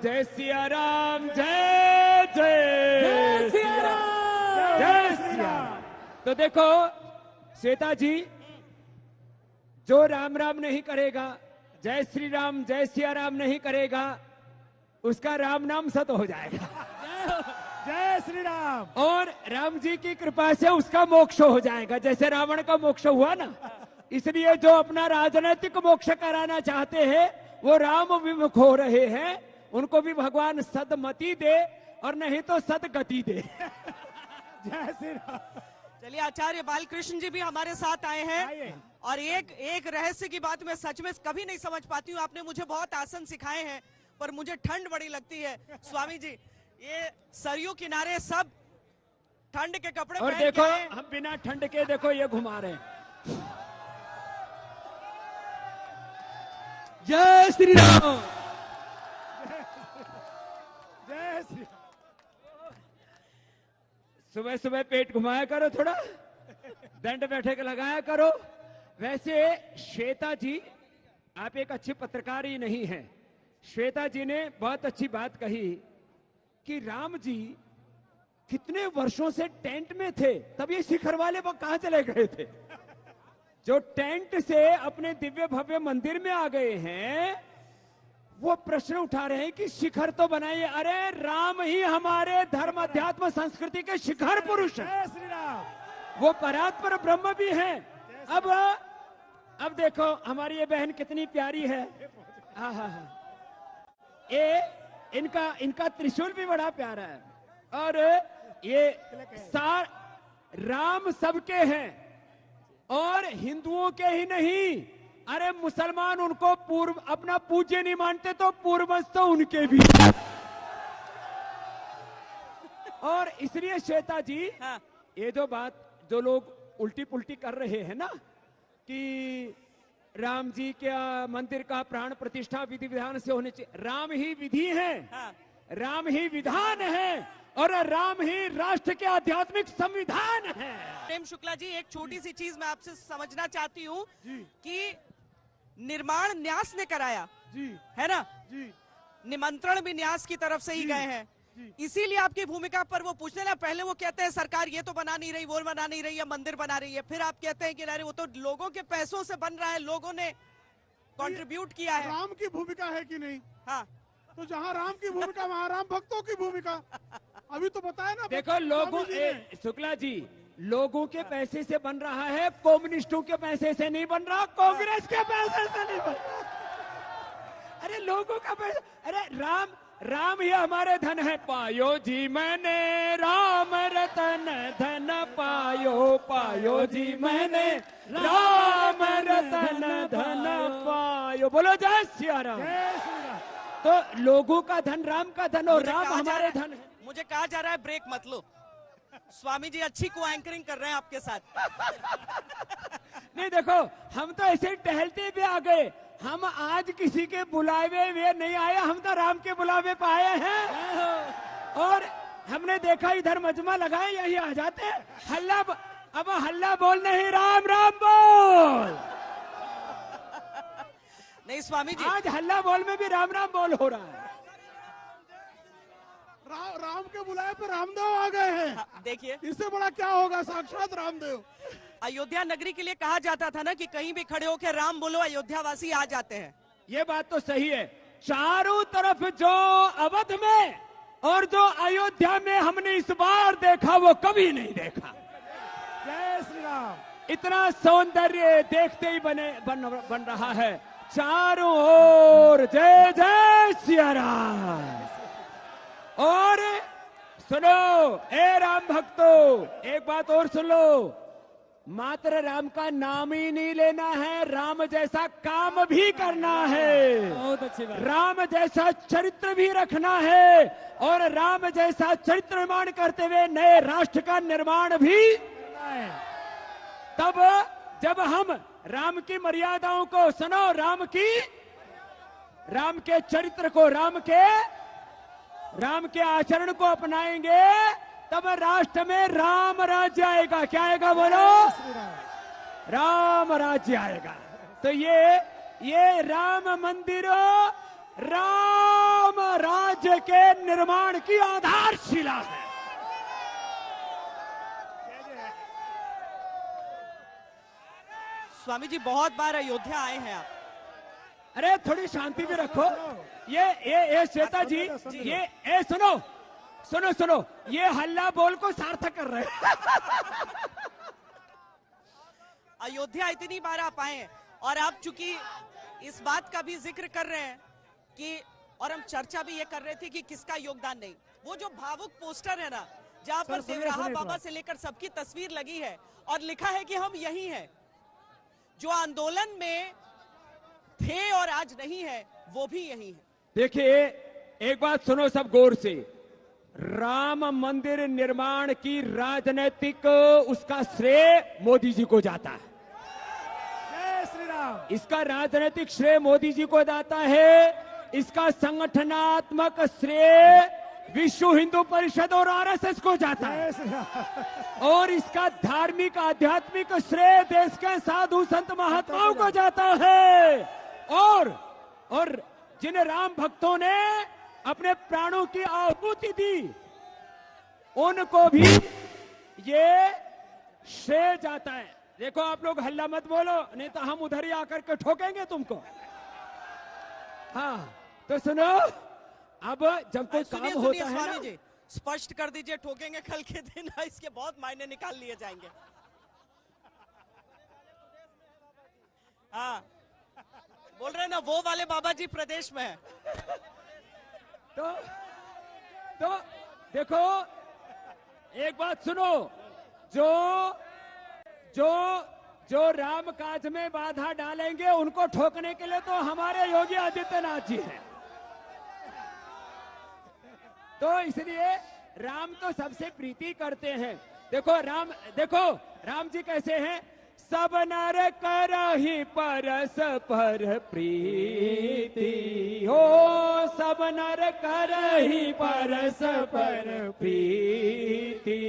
जय सिया राम, जय जय सिया राम, जय सिया। तो देखो श्वेता जी, जो राम राम नहीं करेगा, जय श्री राम जय सिया राम नहीं करेगा, उसका राम नाम सत हो जाएगा। जय श्री राम। और राम जी की कृपा से उसका मोक्ष हो जाएगा, जैसे रावण का मोक्ष हुआ ना। इसलिए जो अपना राजनीतिक मोक्ष कराना चाहते हैं वो राम विमुख हो रहे हैं, उनको भी भगवान सदमति दे और नहीं तो सदगति दे। जय श्री राम। चलिए आचार्य बालकृष्ण जी भी हमारे साथ आए हैं। और एक रहस्य की बात मैं सच में कभी नहीं समझ पाती हूँ। आपने मुझे बहुत आसन सिखाए हैं पर मुझे ठंड बड़ी लगती है। स्वामी जी, ये सरयू किनारे सब ठंड के कपड़े और पहन देखो के आए। हम बिना ठंड के देखो ये घुमा रहे हैं। जय श्री राम। जय श्री राम। सुबह सुबह पेट घुमाया करो, थोड़ा दंड बैठक लगाया करो। वैसे श्वेता जी, आप एक अच्छी पत्रकार ही नहीं हैं। श्वेता जी ने बहुत अच्छी बात कही कि राम जी कितने वर्षों से टेंट में थे, तब ये शिखर वाले वो कहां चले गए थे? जो टेंट से अपने दिव्य भव्य मंदिर में आ गए हैं, वो प्रश्न उठा रहे हैं कि शिखर तो बनाइए। अरे राम ही हमारे धर्म अध्यात्म संस्कृति के शिखर पुरुष हैं। जय श्री राम। वो परात्पर ब्रह्म भी हैं। अब देखो हमारी ये बहन कितनी प्यारी है। हाँ, ये इनका त्रिशूल भी बड़ा प्यारा है। और ये राम सबके हैं और हिंदुओं के ही नहीं। अरे मुसलमान उनको अपना पूज्य नहीं मानते तो पूर्वज तो उनके भी। और इसलिए श्वेता जी, हाँ। ये जो बात जो लोग उल्टी पुल्टी कर रहे हैं ना कि राम जी के मंदिर का प्राण प्रतिष्ठा विधि विधान से होने चाहिए। राम ही विधि है, हाँ। राम ही विधान है और राम ही राष्ट्र के आध्यात्मिक संविधान है। प्रेम शुक्ला जी, एक छोटी सी चीज मैं आपसे समझना चाहती हूँ कि निर्माण न्यास ने कराया जी, है ना जी, निमंत्रण भी न्यास की तरफ से ही गए हैं। इसीलिए आपकी भूमिका पर वो पूछने ना, पहले वो कहते हैं सरकार ये तो बना नहीं रही, वो बना नहीं रही है, मंदिर बना रही है। फिर आप कहते हैं कि अरे वो तो लोगों के पैसों से बन रहा है, लोगों ने कंट्रीब्यूट किया है। राम की भूमिका है कि नहीं? हाँ, तो जहाँ राम की भूमिका वहाँ राम भक्तों की भूमिका। अभी तो बताया ना। देखो लोगों, शुक्ला जी, लोगों के पैसे से बन रहा है, कम्युनिस्टों के पैसे से नहीं बन रहा, कांग्रेस के पैसे से नहीं बन रहा। अरे लोगों का पैसा, अरे राम ही हमारे धन है। पायो जी मैंने राम रतन धन पायो जी मैंने राम रतन धन पायो। बोलो जय सिया राम। जय श्री राम। तो लोगों का धन राम का धन और मुझे राम कहा जा हमारे रहा है- धन है। मुझे कहा जा रहा है ब्रेक मत लो। स्वामी जी अच्छी को एंकरिंग कर रहे हैं आपके साथ। नहीं देखो, हम तो ऐसे ही टहलते भी आ गए। हम आज किसी के बुलावे में नहीं आए, हम तो राम के बुलावे पे आए हैं। और हमने देखा इधर मजमा लगाए, यही आ जाते हैं। अब हल्ला बोल नहीं, राम राम बोल। नहीं स्वामी जी, आज हल्ला बोल में भी राम राम बोल हो रहा है। राम के बुलाए पे रामदेव आ गए हैं। देखिए इससे बड़ा क्या होगा? साक्षात रामदेव। अयोध्या नगरी के लिए कहा जाता था ना कि कहीं भी खड़े होकर राम बोलो, अयोध्या वासी आ जाते हैं। ये बात तो सही है। चारों तरफ जो अवध में और जो अयोध्या में हमने इस बार देखा वो कभी नहीं देखा। जय श्री राम। इतना सौंदर्य देखते ही बन रहा है चारों ओर। जय जय सिया राम। और सुनो ए राम भक्तों, एक बात और सुन लो, मात्र राम का नाम ही नहीं लेना है, राम जैसा काम भी करना है। बहुत अच्छी बात। राम जैसा चरित्र भी रखना है और राम जैसा चरित्र निर्माण करते हुए नए राष्ट्र का निर्माण भी करना है। तब जब हम राम की मर्यादाओं को सुनो, राम के चरित्र को, राम के आचरण को अपनाएंगे, तब राष्ट्र में राम राज्य आएगा। क्या आएगा बोलो? राम राज्य आएगा। तो ये राम मंदिरों, राम राज्य राज्य के निर्माण की आधारशिला है। स्वामी जी बहुत बार अयोध्या आए हैं आप। अरे थोड़ी शांति भी रखो। ये श्वेता जी, ये सुनो सुनो सुनो, ये हल्ला बोल को सार्थक कर रहे हैं। अयोध्या इतनी बार आप आए हैं और आप चूंकि इस बात का भी जिक्र कर रहे हैं कि, और हम चर्चा भी ये कर रहे थे कि किसका योगदान नहीं, वो जो भावुक पोस्टर है ना, जहां पर देवराहा बाबा से लेकर सबकी तस्वीर लगी है और लिखा है कि हम यही हैं, जो आंदोलन में थे और आज नहीं है, वो भी यही है। देखिए एक बात सुनो सब गौर से, राम मंदिर निर्माण की राजनीतिक उसका श्रेय मोदी जी को जाता है। जय श्री राम। इसका राजनीतिक श्रेय मोदी जी को जाता है। इसका संगठनात्मक श्रेय विश्व हिंदू परिषद और आरएसएस को जाता है। जय श्री राम। और इसका धार्मिक आध्यात्मिक श्रेय देश के साधु संत महात्माओं को जाता है। और जिन राम भक्तों ने अपने प्राणों की आहुति दी, उनको भी ये श्रेय जाता है। देखो आप लोग हल्ला मत बोलो, नहीं तो हम उधर ही आकर के ठोकेंगे तुमको। हाँ तो सुनो, अब जब कोई काम होता है स्वामी ना, जी स्पष्ट कर दीजिए, ठोकेंगे कल के दिन, इसके बहुत मायने निकाल लिए जाएंगे। हाँ बोल रहे हैं ना, वो वाले बाबा जी प्रदेश में है। तो देखो एक बात सुनो, जो राम काज में बाधा डालेंगे उनको ठोकने के लिए तो हमारे योगी आदित्यनाथ जी हैं। तो इसलिए राम तो सबसे प्रीति करते हैं। देखो राम जी कैसे हैं, सब नर करहि परस्पर प्रीति हो, सब नर करहि परस्पर प्रीति,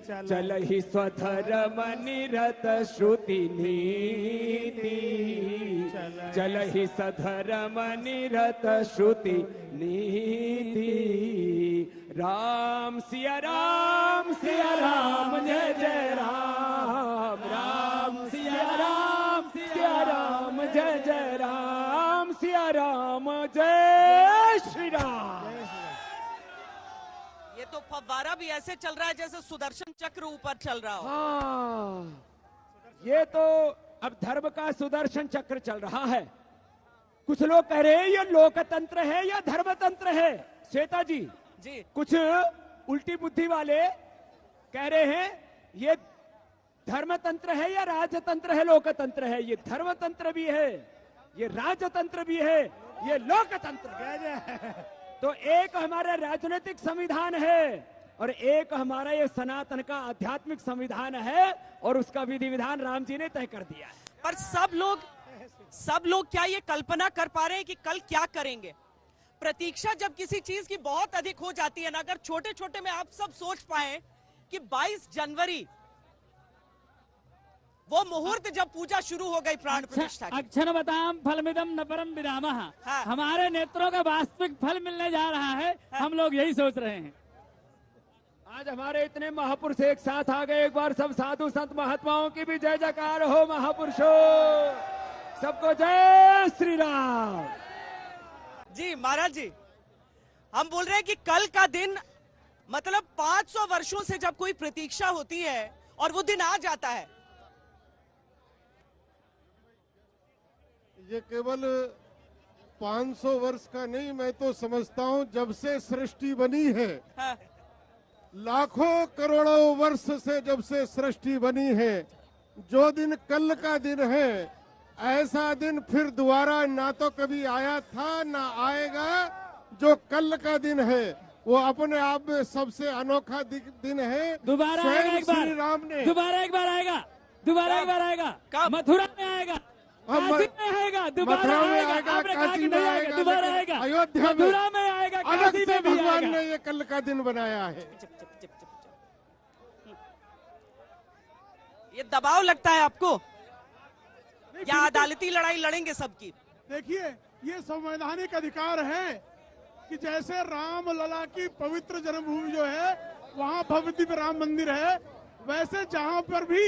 चलहि स्वधर्म निरत श्रुति नीति, चलहि स्वधर्म निरत श्रुति नीति। राम सिया राम जय जय राम, राम सिया राम जय जय राम, सिया राम जय श्री राम। ये तो फव्वारा भी ऐसे चल रहा है जैसे सुदर्शन चक्र ऊपर चल रहा हो। हाँ, ये तो अब धर्म का सुदर्शन चक्र चल रहा है। कुछ लोग कह रहे हैं ये लोकतंत्र है या धर्मतंत्र है। श्वेता जी कुछ उल्टी बुद्धि वाले कह रहे हैं ये धर्मतंत्र है या राजतंत्र है, लोकतंत्र है। ये धर्मतंत्र भी है, ये राजतंत्र भी है, ये लोकतंत्र है। तो एक हमारा राजनीतिक संविधान है और एक हमारा ये सनातन का आध्यात्मिक संविधान है, और उसका विधि विधान राम जी ने तय कर दिया है। पर सब लोग क्या ये कल्पना कर पा रहे हैं कि कल क्या करेंगे? प्रतीक्षा जब किसी चीज की बहुत अधिक हो जाती है ना, अगर छोटे छोटे में आप सब सोच पाए कि 22 जनवरी वो मुहूर्त जब पूजा शुरू हो गई प्राण प्रतिष्ठा की। अक्षर बताम फलमिदम न परम विरामः। हाँ। हमारे नेत्रों का वास्तविक फल मिलने जा रहा है। हाँ। हम लोग यही सोच रहे हैं। आज हमारे इतने महापुरुष एक साथ आ गए। एक बार सब साधु संत महात्माओं की भी जय जयकार हो। महापुरुषों सबको जय श्री राम। जी महाराज जी, हम बोल रहे हैं कि कल का दिन मतलब 500 वर्षों से जब कोई प्रतीक्षा होती है और वो दिन आ जाता है। ये केवल 500 वर्ष का नहीं, मैं तो समझता हूँ जब से सृष्टि बनी है, हाँ। लाखों करोड़ों वर्ष से जब से सृष्टि बनी है, जो दिन कल का दिन है, ऐसा दिन फिर दोबारा ना तो कभी आया था ना आएगा। जो कल का दिन है वो अपने आप में सबसे अनोखा दिन है। दोबारा आएगा एक बार, श्री राम ने दोबारा एक बार आएगा, दोबारा एक बार आएगा। कब? मथुरा में आएगा, काशी में आएगा, दोबारा आएगा। आपने कहा कि नहीं आएगा, दोबारा आएगा। अयोध्या में, मथुरा में आएगा, अलग काशी से में भी भगवान आएगा। ने ये कल का दिन बनाया है। ये दबाव लगता है आपको या अदालती लड़ाई लड़ेंगे सबकी? देखिए, ये संवैधानिक अधिकार है कि जैसे राम लला की पवित्र जन्मभूमि जो है वहाँ भव्य दिव्य राम मंदिर है, वैसे जहाँ पर भी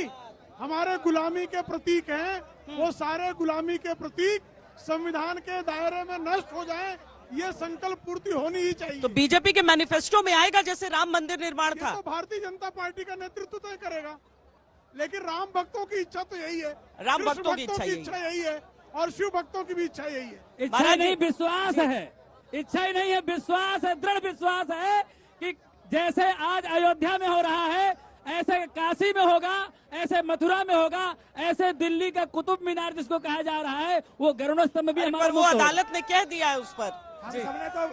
हमारे गुलामी के प्रतीक हैं वो सारे गुलामी के प्रतीक संविधान के दायरे में नष्ट हो जाएं, ये संकल्प पूर्ति होनी ही चाहिए। तो बीजेपी के मैनिफेस्टो में आएगा जैसे राम मंदिर निर्माण ये था? तो भारतीय जनता पार्टी का नेतृत्व तय करेगा, लेकिन राम भक्तों की इच्छा तो यही है, राम कृष्ण भक्तों की इच्छा यही है और शिव भक्तों की भी इच्छा यही है। इच्छा महाराज नहीं जी। विश्वास है, इच्छा ही नहीं है विश्वास है, दृढ़ विश्वास है कि जैसे आज अयोध्या में हो रहा है ऐसे काशी में होगा, ऐसे मथुरा में होगा, ऐसे दिल्ली का कुतुब मीनार जिसको कहा जा रहा है वो गरुड़ स्तंभ भी हमारा पर वो अदालत ने कह दिया है उस पर। हम सबने तो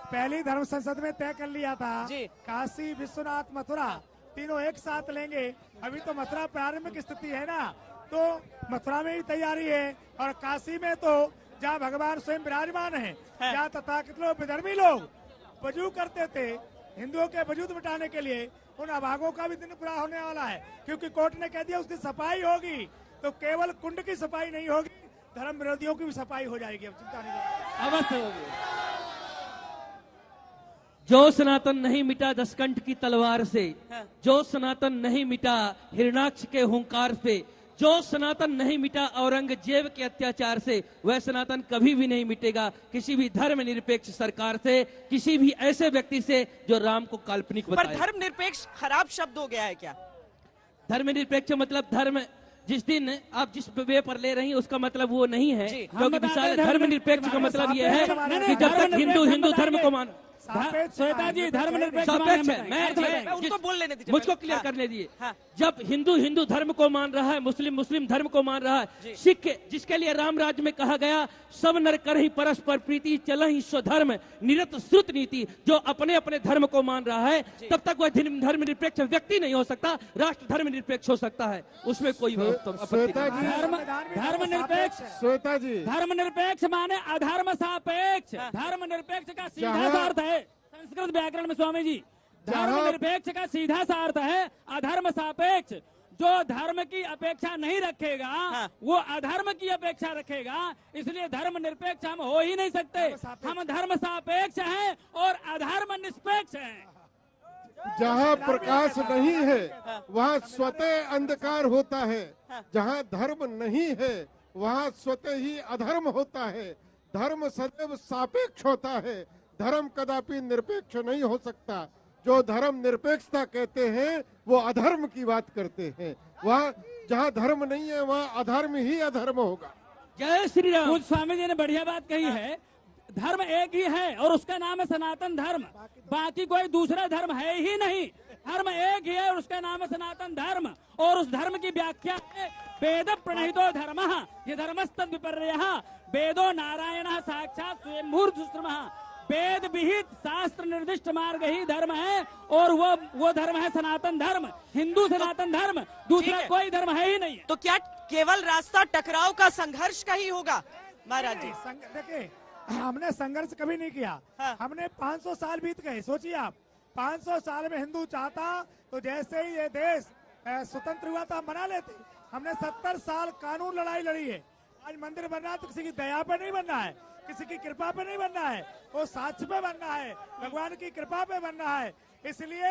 पहली धर्म संसद में तय कर लिया था जी। काशी विश्वनाथ मथुरा तीनों एक साथ लेंगे। अभी तो मथुरा प्रारंभिक स्थिति है ना, तो मथुरा में ही तैयारी है और काशी में तो जहाँ भगवान स्वयं विराजमान है, जहाँ तथाकथित लोग विधर्मी लोग वजू करते थे, हिंदुओं के वजूद मिटाने के लिए उन अभागों का भी दिन पूरा होने वाला है, क्योंकि कोर्ट ने कह दिया उसकी सफाई होगी तो केवल कुंड की सफाई नहीं होगी, धर्म विरोधियों की भी सफाई हो जाएगी। अब चिंता नहीं करें। अवश्य होगी। जो सनातन नहीं मिटा दसकंठ की तलवार से, जो सनातन नहीं मिटा हिरणाक्ष के हुंकार से, जो सनातन नहीं मिटा औरंगजेब के अत्याचार से, वह सनातन कभी भी नहीं मिटेगा किसी भी धर्म निरपेक्ष सरकार से, किसी भी ऐसे व्यक्ति से जो राम को काल्पनिक पर बताए। धर्म निरपेक्ष खराब शब्द हो गया है क्या? धर्म निरपेक्ष मतलब धर्म जिस दिन आप जिस वे पर ले रही हैं उसका मतलब वो नहीं है, जी। क्योंकि हम विशाल बताते हैं धर्म निरपेक्ष का मतलब यह है नहीं, कि जब तक हिंदू हम हिंदू धर्म को मान श्वेता जी धर्म निरपेक्ष सापेक्ष है। मैं उनको बोल लेने दीजिए मुझको पहले। क्लियर हाँ। करने दिए। हाँ। जब हिंदू हिंदू धर्म को मान रहा है, मुस्लिम मुस्लिम धर्म को मान रहा है, सिख जिसके लिए राम राज्य में कहा गया सब नर करहि परस्पर प्रीति चलहि स्वधर्म निरत श्रुत नीति, जो अपने अपने धर्म को मान रहा है तब तक वह धर्म निरपेक्ष व्यक्ति नहीं हो सकता, राष्ट्र धर्म निरपेक्ष हो सकता है, उसमें कोई आपत्ति श्वेता नहीं। जी, धर्म निरपेक्ष, श्वेता जी, धर्म निरपेक्ष माने अधर्म सापेक्ष। धर्म निरपेक्ष का सीधा जहाँ- सा अर्थ है संस्कृत व्याकरण में स्वामी जी, धर्म जहाँ- निरपेक्ष का सीधा सा अर्थ है अधर्म सापेक्ष। जो धर्म की अपेक्षा नहीं रखेगा वो अधर्म की अपेक्षा रखेगा, इसलिए धर्म निरपेक्ष हम हो ही नहीं सकते। हम धर्म सापेक्ष हैं और अधर्म निष्पेक्ष हैं। जहाँ प्रकाश नहीं है वहाँ स्वतः अंधकार होता है, जहाँ धर्म नहीं है वहाँ स्वतः ही अधर्म होता है। धर्म सदैव सापेक्ष होता है, धर्म कदापि निरपेक्ष नहीं हो सकता। जो धर्म निरपेक्षता कहते हैं वो अधर्म की बात करते हैं। वहाँ जहाँ धर्म नहीं है वहाँ अधर्म ही अधर्म होगा। जय श्री राम। कुछ स्वामी जी ने बढ़िया बात कही है, धर्म एक ही है और उसका नाम है सनातन धर्म, बाकी कोई दूसरा धर्म है ही नहीं। धर्म एक ही है और उसका नाम है सनातन धर्म, और उस धर्म की व्याख्या है वेद प्रणहितो धर्मः ये धर्मस्तद विपर्ययः वेदो नारायणः साक्षात् स्वयंभूर सुश्रमः। वेद विहित शास्त्र निर्दिष्ट मार्ग ही धर्म है और वो धर्म है सनातन धर्म, हिंदू सनातन धर्म, दूसरा कोई धर्म है ही नहीं। तो क्या केवल रास्ता टकराव का संघर्ष का ही होगा महाराज जी? देखिए हमने संघर्ष कभी नहीं किया। हाँ। हमने 500 साल बीत गए, सोचिए आप 500 साल में हिंदू चाहता तो जैसे ही ये देश स्वतंत्र हुआ था बना लेते। हमने 70 साल कानून लड़ाई लड़ी है। आज मंदिर बनना है तो किसी की दया पे नहीं बनना है, किसी की कृपा पे नहीं बनना है, वो साक्ष्य पे बनना है, भगवान की कृपा पे बनना है। इसलिए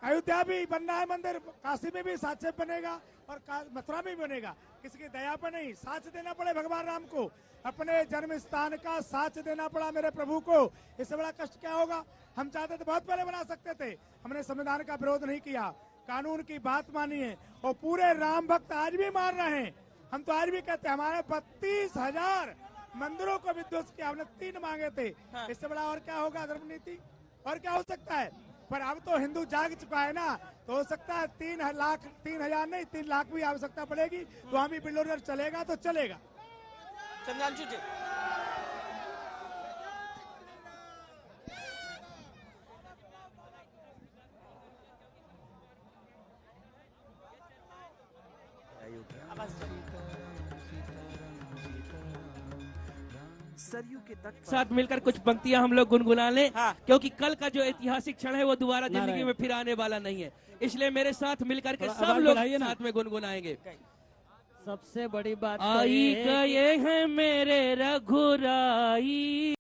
अयोध्या भी बनना है मंदिर, काशी में भी साक्ष्य बनेगा और मथुरा में भी बनेगा, किसी की दया पे नहीं। साक्ष्य देना पड़े भगवान राम को, अपने जन्म स्थान का साक्ष्य देना पड़ा मेरे प्रभु को। इससे बड़ा कष्ट क्या होगा? हम चाहते थे बहुत पहले बना सकते थे, हमने संविधान का विरोध नहीं किया, कानून की बात मानी है और पूरे राम भक्त आज भी मान रहे हैं। हम तो आज भी कहते हैं हमारे 32,000 मंदिरों को विध्वस्त किया, हमने 3 मांगे थे। इससे बड़ा और क्या होगा धर्म नीति? और क्या हो सकता है? पर अब तो हिंदू जाग चुका है ना, तो हो सकता है 3,000 नहीं 3 लाख भी आवश्यकता पड़ेगी तो हम ही बिल्डर चलेगा तो चलेगा। चंद्रांशु जी सरयू के तट साथ मिलकर कुछ पंक्तियां हम लोग गुनगुना लें, हाँ। क्योंकि कल का जो ऐतिहासिक क्षण है वो दोबारा जिंदगी में फिर आने वाला नहीं है, इसलिए मेरे साथ मिलकर के सब लोग साथ में गुनगुनाएंगे। सबसे बड़ी बात आई गए हैं मेरे रघुराई।